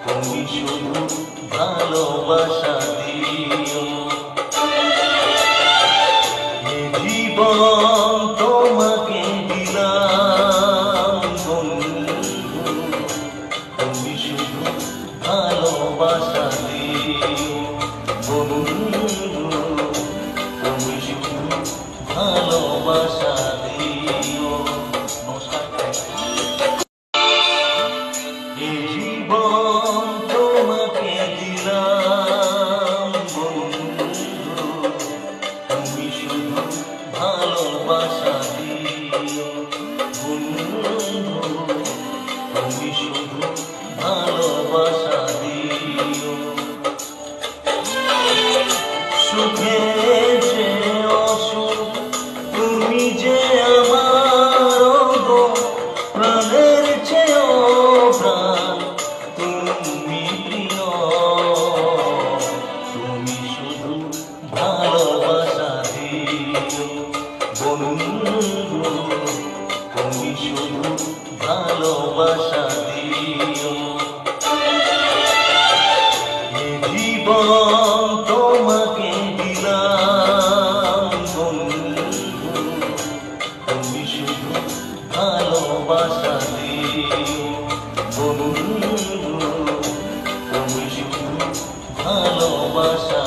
তুমি শুধু ভালোবাসা দিও। এ জীবন তোমাকে দিলাম বন্ধু, তুমি শুধু ভালোবাসা দিও বন্ধু, তুমি শুধু ভালোবাসা দিও। এ জীবন তোমাকে দিলাম বন্ধু, তুমি শুধু ভালোবাসা দিও বন্ধু, তুমি শুধু ভালোবাসা দিও। সুখে যে অসুখ তুমি যে আমার গো, প্রাণের চেয়েও প্রাণ তুমি প্রিয়। তুমি শুধু ভালোবাসা দিও বন্ধু, তুমি শুধু ভালোবাসা দিও। এ জীবন তোমাকে দিলাম বন্ধু, তুমি শুধু ভালোবাসা দিও বন্ধু, তুমি শুধু ভালোবাসা